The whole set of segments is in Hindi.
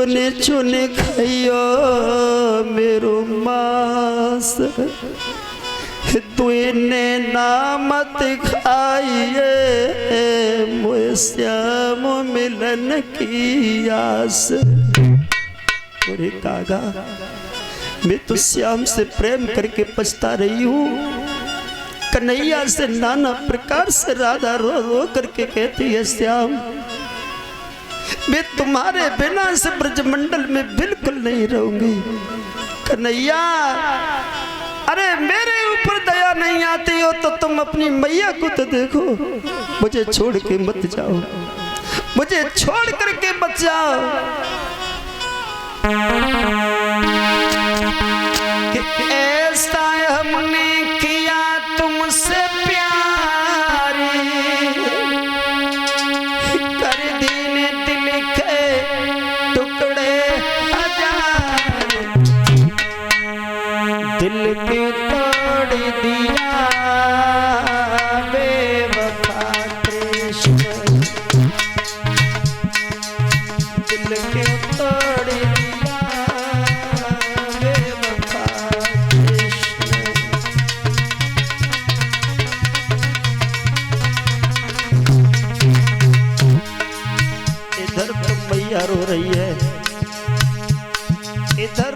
चुने चुने खाइयो मेरो मास, तुने नामत खाइए मोए श्याम मिलन की आस। अरे कागा, मैं तो श्याम से प्रेम करके पछता रही हूँ। कन्हैया से नाना प्रकार से राधा रो रो करके कहती है, श्याम मैं तुम्हारे बिना से ब्रजमंडल में बिल्कुल नहीं रहूंगी। कन्हैया, अरे मेरे ऊपर दया नहीं आती हो तो तुम अपनी मैया को तो देखो, मुझे छोड़ के मत जाओ, मुझे छोड़ करके मत जाओ। कि ऐसा हमने किया तुमसे प्यारी, कर दीने दिल के टुकड़े हजार, दिल के तोड़ दिया बेवफा कृष्ण, दिल के तोड़ दिया बेवफा कृष्ण। इधर तो मैया रो रही है, इधर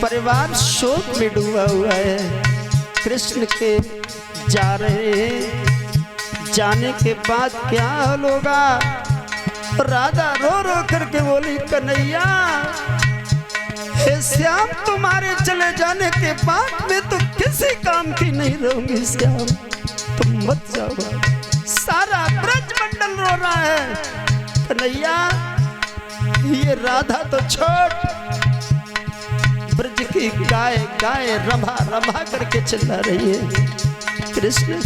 परिवार शोक में डूबा हुआ है। कृष्ण के जा रहे हैं, जाने के बाद क्या हाल होगा। राधा रो रो करके बोली, कन्हैया हे श्याम, तुम्हारे चले जाने के बाद मैं तो किसी काम की नहीं रहूंगी। श्याम तुम मत जाओ, सारा ब्रजमंडल रो रहा है। कन्हैया ये राधा तो छोड़, ब्रज की गाय गाय रंभा रंभा करके चिल्ला रही है, कृष्ण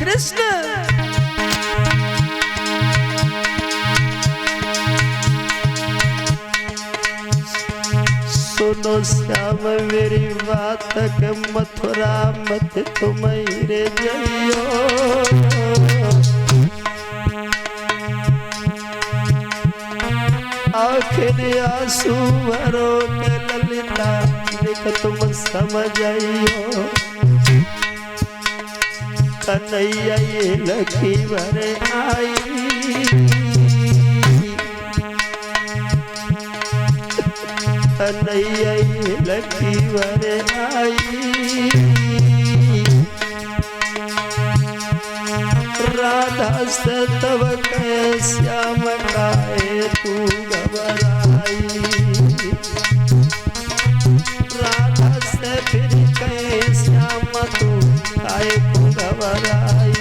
कृष्ण। सुनो श्याम मेरी बात के मथुरा मत तुम रे जइयो, आखिर आंसू भरो के ललिता देख तुम समझ आइयो। कन्हैया ये लकी भरे आई, कन्हैया ये लकी भरे आई, राधा से तब के श्याम काहे तू घबराई, राधा से फिर कहे श्याम तू काहे तू घबराई।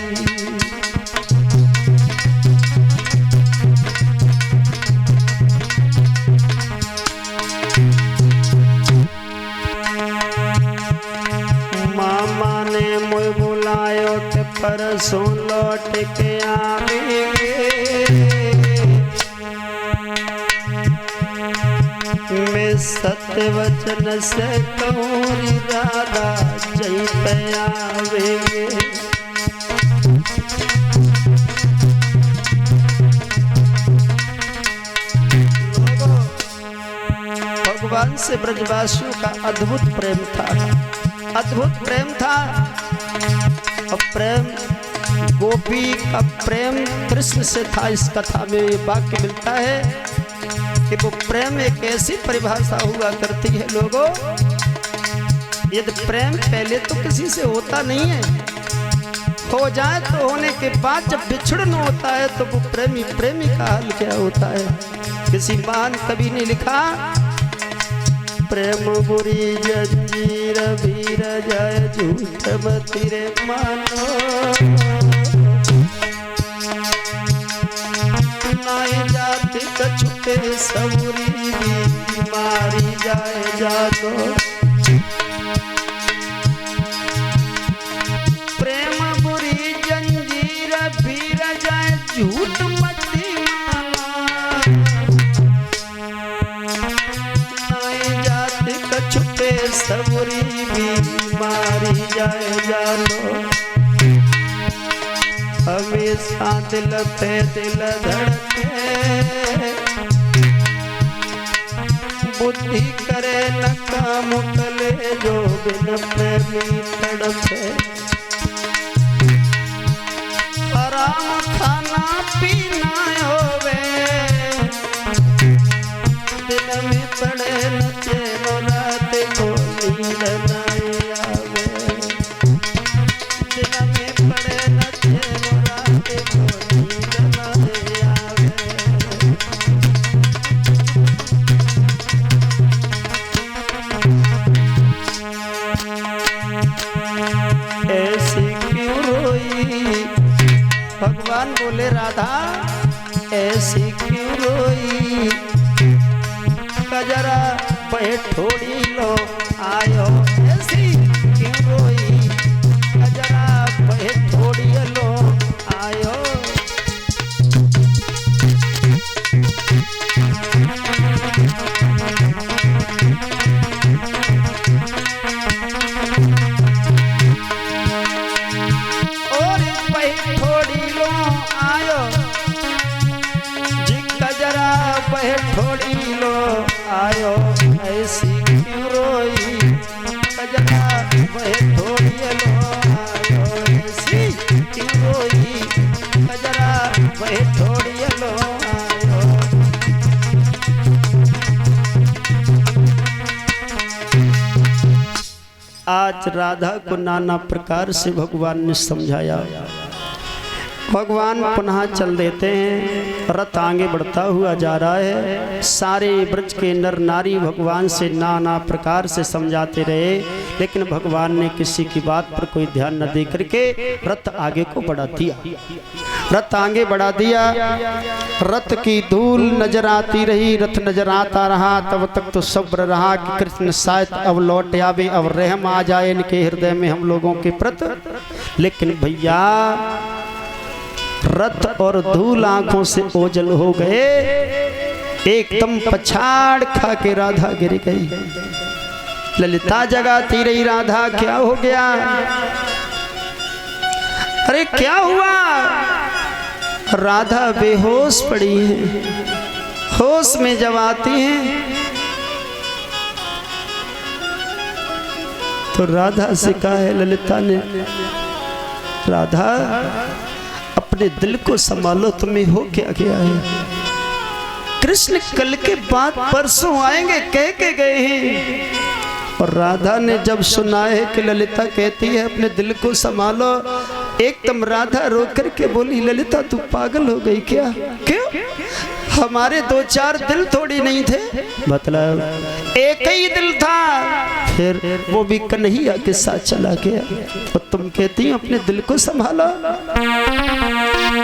मामा ने मुझे बुलायो ते परसों लौट के आवेंगे, मैं सत्य वचन से कहूँ राधा जई पे आवेंगे। भगवान से ब्रजवासियों का अद्भुत प्रेम था, अद्भुत प्रेम था। और प्रेम गोपी का प्रेम कृष्ण से था। इस कथा में ये वाक्य मिलता है कि वो प्रेम एक ऐसी परिभाषा हुआ करती है लोगों, यदि प्रेम पहले तो किसी से होता नहीं है, हो जाए तो होने के बाद जब बिछड़न होता है तो वो प्रेमी प्रेमी का हाल क्या होता है। किसी महान कवि ने लिखा, प्रेम बुरी जंजीर वीर जय झूठ मति रे मानो, नाई जाति कछुटे सबुरी मारी जाए जानो। प्रेम बुरी जंजीर वीर जय झूठ मति छुपे सबरी भी मारी जाए जानो। हमेशा दिल पे दिल धड़के, बुद्धि करे न काम कले जो बिन प्रेमी तड़पे। हराम खाना पीना होवे दिन में पड़े न चैनो रात को नींद नहीं आवे। दिन में पड़े न चैनो रात को नींद नहीं आवे। ऐसी क्यों रोई भगवान बोले राधा ऐसी क्यों रोई। कजरा बैठोड़ी लो आयो ऐसी क्यों रोई। कजरा बैठोड़ी लो आयो। और बैठोड़ी लो आयो जी कजरा बैठोड़ी लो आयो। ऐसी क्यों रोई कजरा बैठोड़ी लो आयो। ऐसी क्यों रोई कजरा बैठोड़ी लो आयो। आज राधा को नाना प्रकार से भगवान ने समझाया। भगवान पुनः चल देते हैं। रथ आगे बढ़ता हुआ जा रहा है। सारे ब्रज के नर नारी भगवान से नाना प्रकार से समझाते रहे, लेकिन भगवान ने किसी की बात पर कोई ध्यान न दे करके रथ आगे को बढ़ा दिया। रथ आगे बढ़ा दिया। रथ की धूल नजर आती रही, रथ नजर आता रहा। तब तक तो सब्र रहा कि कृष्ण शायद अब लौट आवे, अब रहम आ जाए इनके हृदय में हम लोगों के प्रति। लेकिन भैया रथ और धूल आंखों से ओझल हो गए। एकदम पछाड़ खा के राधा गिर गई। ललिता जगाती रही, राधा क्या हो गया, अरे क्या हुआ। राधा बेहोश पड़ी है। होश में जब आती है तो राधा से कहा है ललिता ने, राधा अपने दिल को संभालो, तुम्हें हो क्या गया है। कृष्ण कल के बाद परसों आएंगे कह के गए हैं। और राधा ने जब सुना है कि ललिता कहती है अपने दिल को संभालो, एकदम राधा रो करके बोली, ललिता तू पागल हो गई क्या। क्यों, हमारे दो चार दिल थोड़ी नहीं थे, मतलब एक ही दिल था, फिर वो भी कन्हैया के साथ चला गया। और तुम कहती हो अपने दिल को संभालो।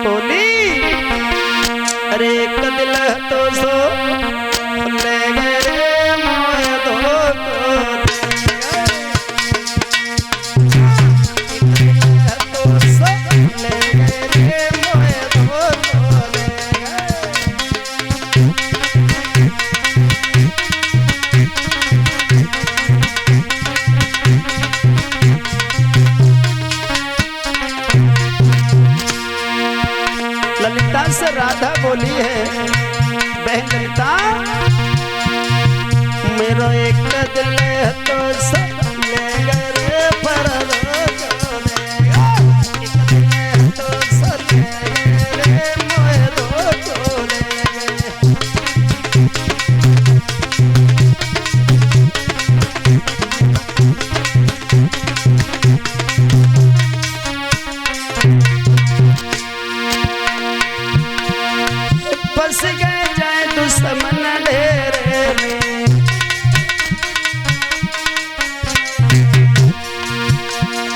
बोली अरे एक दिल तो सो ले गए मोह दो तो सो ले गए मोह दो ललिता से राधा बोली है, बहन ललिता मेरो एक दिल तो सब ले गए पर एक दिल तो सब ले गए मोह दो फंस गए जाए दुश्मन ढेरे में।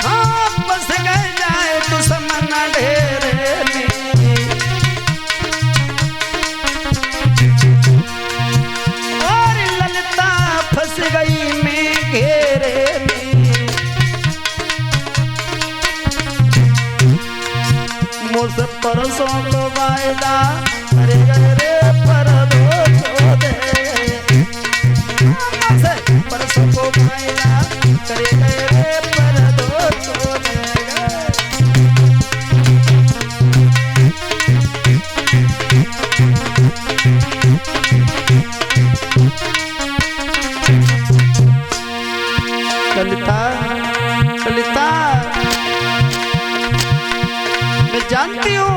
हाँ फंस गए जाए दुश्मन ढेरे में। और ललिता फंस गई में घेरे में। मुझसे परसों को वायदा अरे रे पर दो दे परसों को वायदा करे रे पर दो दे। जानती हो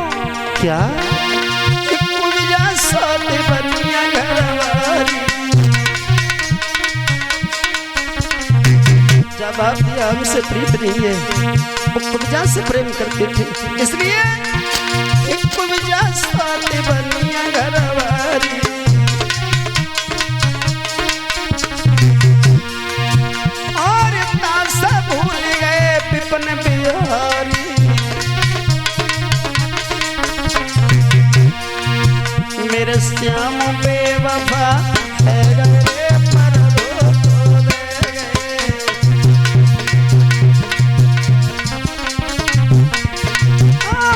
क्या? बनिया घरवारी जब आप दिया हमसे प्रीत नहीं है, वो कुब्जा से प्रेम करते थे, इसलिए एक कुब्जा साथ बनिया घरवारी। और तासा भूल गए विपिन बिहारी, मेरे श्याम बेवफा है गए पर दो दे गए।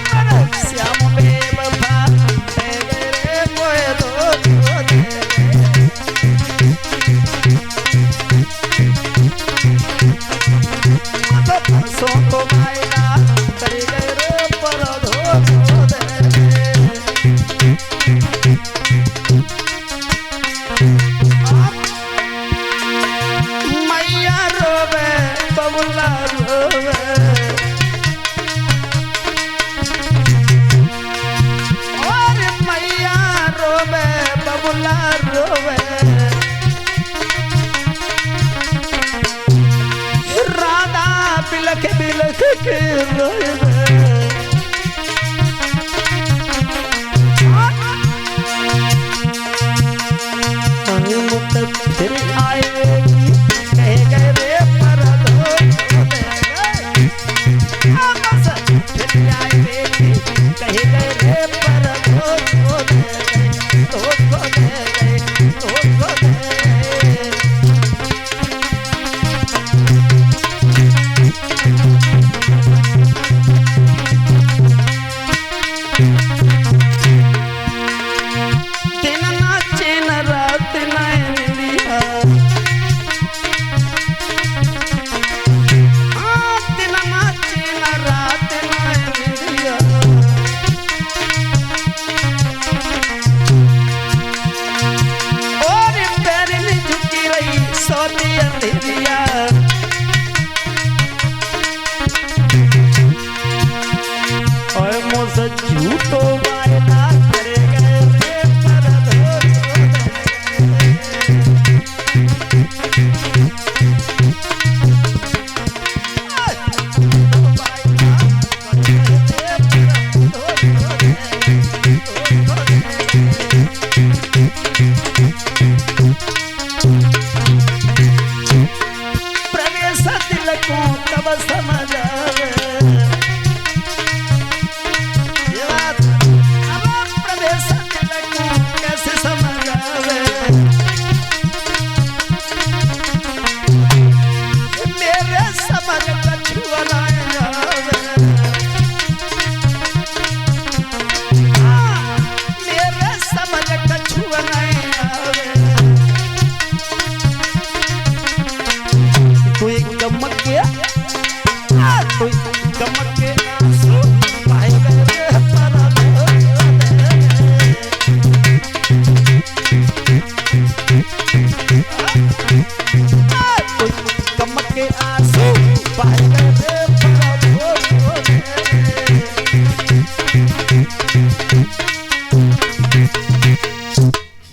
मेरे श्याम बेवफा है गए कोई दो दे गए। परसों को मायना कर गए पर दो दे गए। मैया रोवे बबुला रोवे, और मैया रोवे बबुला रोवे, राधा बिलख बिलख के रोवे। फिर आएगी कहे गए रे पर दो दे गए। फिर आएगी कहे गए रे पर दो दे गए, दो दे गए, दो दे गए। दिन नाचे न रात न झूठो वायदा करे गए रे पर दो प्रवेश दिल को कब समझ आवे।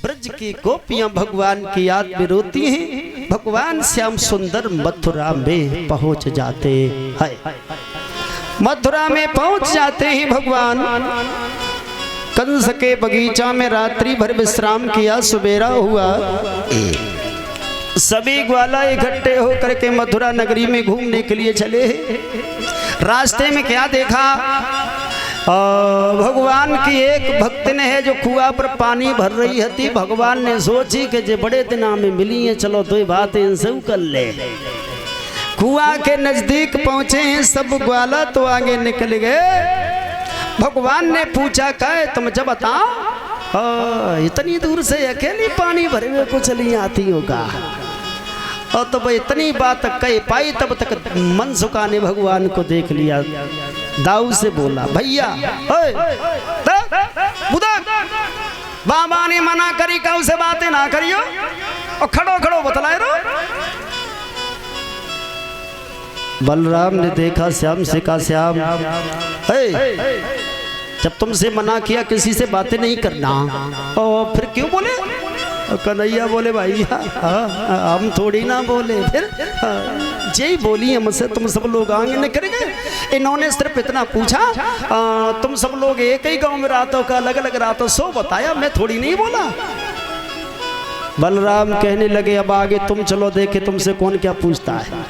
ब्रज की गोपियां भगवान की याद में रोती हैं। भगवान श्याम सुंदर मथुरा में पहुंच जाते हैं। मथुरा में पहुंच जाते हैं भगवान। कंस के बगीचा में रात्रि भर विश्राम किया। सवेरा हुआ, सभी ग्वाला इकट्ठे होकर के मथुरा नगरी में घूमने के लिए चले। रास्ते में क्या देखा? भगवान की एक भक्त ने है जो कुआ पर पानी भर रही थी। भगवान ने सोची कि जे बड़े दिना में मिली है, चलो दो बातें इनसे कर ले। कुआ के नजदीक पहुंचे हैं सब ग्वाला तो आगे निकल गए। भगवान ने पूछा कहे तुम जब बताओ इतनी दूर से अकेली पानी भरे हुए को चली आती होगा। और तो भाई इतनी बात कह पाई, तब तक मन सुखाने भगवान को देख लिया। दाऊ से बोला भैया बाबा ने मना करी का उसे बातें ना करियो और खड़ो खड़ो बतलाए रो। बलराम ने देखा श्याम से कहा श्याम जब तुमसे मना किया किसी से बातें नहीं करना, और फिर क्यों बोले? कन्हैया बोले भैया हम थोड़ी ना बोले, फिर यही बोली हमसे तुम सब लोग आगे न करेंगे। इन्होंने सिर्फ इतना पूछा तुम सब लोग एक ही गांव में रातों का अलग अलग रातों सो बताया, मैं थोड़ी नहीं बोला। बलराम कहने लगे अब आगे तुम चलो, देखे तुमसे कौन क्या पूछता है।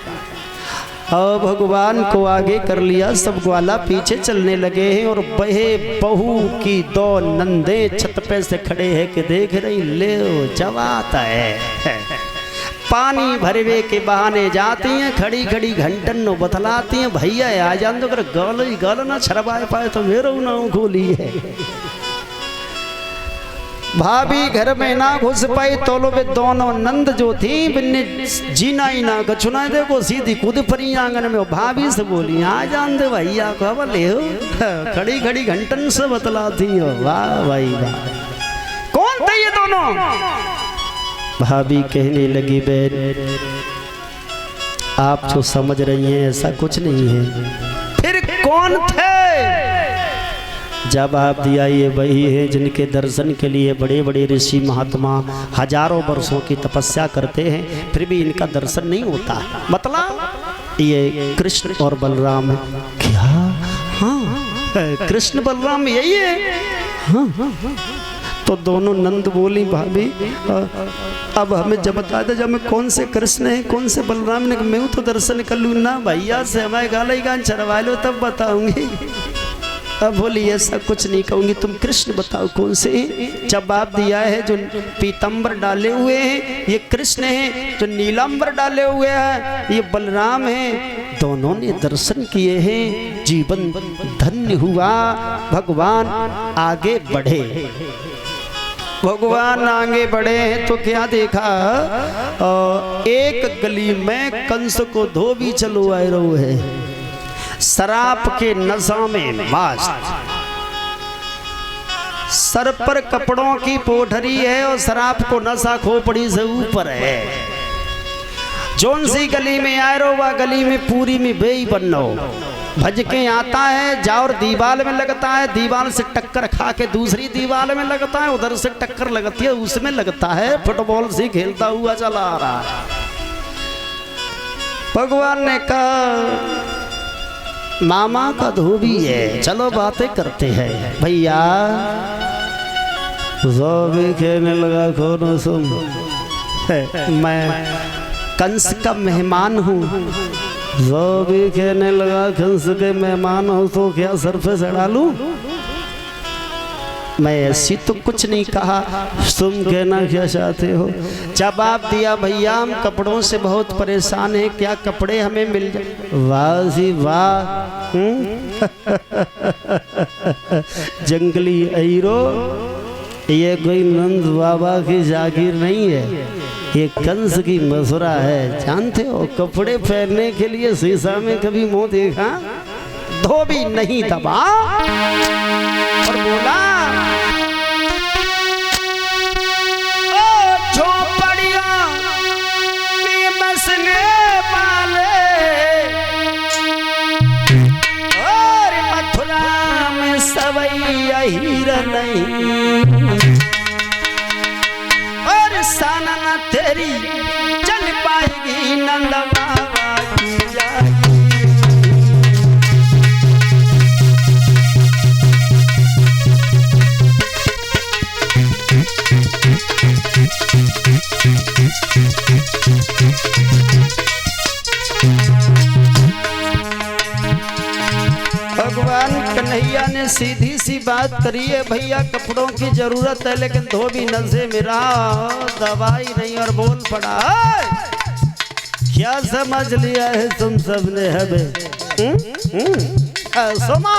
और भगवान को आगे कर लिया, सब ग्वाला पीछे चलने लगे हैं। और बहे बहू की दो नंदे छत पे से खड़े हैं कि देख रही ले जवाता है। पानी भरवे के बहाने जाती हैं, खड़ी खड़ी घंटन नो बतलाती हैं भैया आ जान दो, अगर गल ही गल ना छरवाए पाए तो मेरो ना खोली है। भाभी घर में ना घुस पाई तो लो वे दोनों नंद जो थी बिन्ने जीना ही ना कछुना, देखो सीधी कूद पड़ी आंगन में। भाभी से बोली आ जान दे भैया को ले हो, खड़ी खड़ी घंटन से बतलाती हो। वाह भाई वाह, कौन थे ये दोनों? भाभी कहने लगी बहन आप जो समझ रही हैं ऐसा कुछ नहीं है। फिर कौन थे? जवाब दिया ये वही है जिनके दर्शन के लिए बड़े बड़े ऋषि महात्मा हजारों वर्षों की तपस्या करते हैं, फिर भी इनका दर्शन नहीं होता। मतलब ये कृष्ण और बलराम है क्या? हाँ कृष्ण बलराम यही है। हाँ हाँ हाँ। तो दोनों नंद बोली भाभी अब हमें जब बता दे जब मैं कौन से कृष्ण है कौन से बलराम ने, मैं तो दर्शन कर लूँ ना भैया से हमारे गाला ही गान चरवा लो तब बताऊंगी। अब बोली ऐसा कुछ नहीं कहूंगी, तुम कृष्ण बताओ कौन से हैं? जवाब दिया है जो पीतंबर डाले हुए हैं ये कृष्ण हैं, जो नीलांबर डाले हुए हैं ये बलराम हैं। दोनों ने दर्शन किए हैं, जीवन धन्य हुआ। भगवान आगे बढ़े, भगवान आगे बढ़े तो क्या देखा? एक गली में कंस को धोबी चलो आए रहो है, शराब के नशा में मस्त, सर पर कपड़ों की पोठरी है और शराब को नशा खोपड़ी से ऊपर है। जोन सी गली में आए रो वह गली में पूरी में बेई बनो भज के आता है, जाओ दीवार में लगता है, दीवार से टक्कर खा के दूसरी दीवार में लगता है, उधर से टक्कर लगती है उसमें लगता है, फुटबॉल से खेलता हुआ चला आ रहा है। भगवान ने कहा मामा का धोबी है, चलो बातें करते हैं। भैया भी कहने लगा कौन सुन, मैं कंस का मेहमान हूँ। भी कहने लगा कंस के मेहमान हो तो क्या सर पे चढ़ा लूं? मैं ऐसी तो कुछ नहीं कहा, तुम कहना क्या चाहते हो? जवाब दिया भैया हम कपड़ों से बहुत परेशान हैं, क्या कपड़े हमें मिल जाए? वाह जी वाह जंगली ऐरो, ये कोई नंद बाबा की जागीर नहीं है, ये कंस की मसुरा है। जानते हो कपड़े पहनने के लिए शीशा में कभी मुंह देखा? धोबी नहीं दबा और बोला झोपड़िया में बसने वाले और मथुरा में सवैया हीरा नहीं, और सानना तेरी चल पाएगी नंद बाबा की जागी। भगवान कन्हैया ने सीधी सी बात करी है, भैया कपड़ों की जरूरत है लेकिन धोबी नशे में रहा, दवाई नहीं। और बोल पड़ा क्या समझ लिया है तुम सबने हमें? सुमा